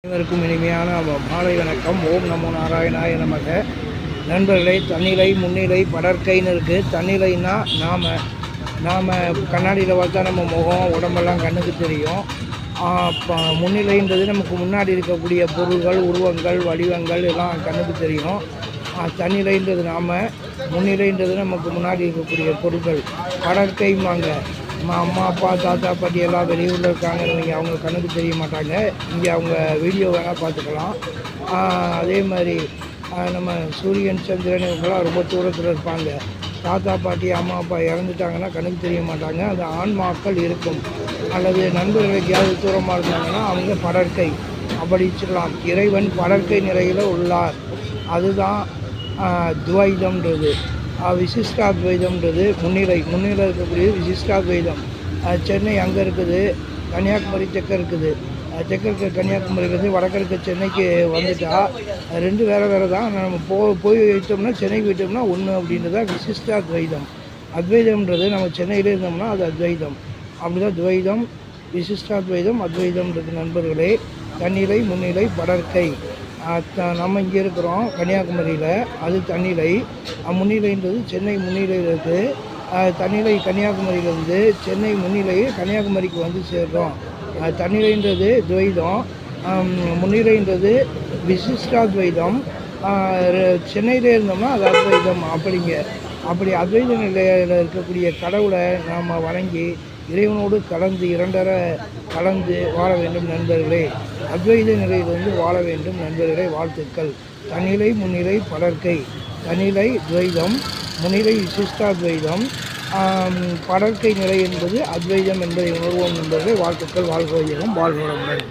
அனைவருக்கும் இனிமையான மாலை வணக்கம். ஓம் நமோ நாராயணாய நமக. நண்பர்களே, தன்னிலை முன்னிலை படற்கைன்னு இருக்குது. தன்னிலைன்னா நாம் கண்ணாடியில் பார்த்தா நம்ம முகம் உடம்பெல்லாம் கண்ணுக்கு தெரியும். முன்னிலைன்றது நமக்கு முன்னாடி இருக்கக்கூடிய பொருள்கள், உருவங்கள், வடிவங்கள் எல்லாம் கண்ணுக்கு தெரியும். தன்னிலைன்றது முன்னிலைன்றது நமக்கு முன்னாடி இருக்கக்கூடிய பொருட்கள். படற்கைம்பாங்க. அம்மா அப்பா தாத்தா பாட்டி எல்லாம் வெளியூரில் இருக்காங்கன்னு அவங்க கண்ணுக்கு தெரிய மாட்டாங்க. இங்கே அவங்க வீடியோ வேணால் பார்த்துக்கலாம். அதே மாதிரி நம்ம சூரியன் சந்திரன் இவங்கெல்லாம் ரொம்ப தூரத்தில் இருப்பாங்க. தாத்தா பாட்டி அம்மா அப்பா இறந்துட்டாங்கன்னா கண்ணுக்கு தெரிய மாட்டாங்க. அது ஆன்மாக்கள் இருக்கும். அல்லது நண்பர்கள் எங்கேயாவது தூரமாக இருந்தாங்கன்னா அவங்க படற்கை அப்படி வச்சுக்கலாம். இறைவன் படற்கை நிலையில் உள்ளார். அதுதான் துவைதம்ன்றது. விசிஷ்டாத்வைதம்ன்றது முன்னிலை இருக்கக்கூடிய விசிஷ்டாத்வைதம். சென்னை அங்கே இருக்குது, கன்னியாகுமரி தெற்க இருக்குது. தெற்க இருக்க கன்னியாகுமரி இருக்குது, வடக்க இருக்க சென்னைக்கு வந்துட்டால் ரெண்டு வேறு தான். நம்ம போய் வைத்தோம்னா சென்னைக்கு விட்டோம்னா ஒன்று அப்படின்றதான் விசிஷ்டாத்வைதம். அத்வைதம்ன்றது நம்ம சென்னையில் இருந்தோம்னா அது அத்வைதம். அப்படி தான் துவைதம், விசிஷ்டாத்வைதம், அத்வைதம்ன்றது. நண்பர்களே, தன்னிலை முன்னிலை படற்கை. நம்ம இங்கே இருக்கிறோம் கன்னியாகுமரியில், அது தன்னிலை. முன்னிலைன்றது சென்னை முன்னிலையில் இருக்குது. தன்னிலை கன்னியாகுமரியிலேருந்து சென்னை முன்னிலை கன்னியாகுமரிக்கு வந்து சேர்றோம். தன்னிலைன்றது துவைதம், முன்னிலைன்றது விசிஷ்டாத்வைதம். சென்னையில் இருந்தோம்னா அது அத்வைதம். அப்படி அத்வைத நிலையில் இருக்கக்கூடிய கடவுளை நாம் வணங்கி இறைவனோடு இரண்டரை கலந்து வாழ வேண்டும் நண்பர்களே. அத்வைத நிலையிலிருந்து வாழ வேண்டும் நண்பர்களே. வாழ்த்துக்கள். தன்னிலை முன்னிலை படற்கை. தன்னிலை துவைதம், முன்னிலை விசிஷ்டாத்வைதம், படற்கை நிலை என்பது அத்வைதம் என்பதை உணர்வோம் நண்பர்களே. வாழ்த்துக்கள். வாழ்க வையகம், வாழ்க வளமுடன்.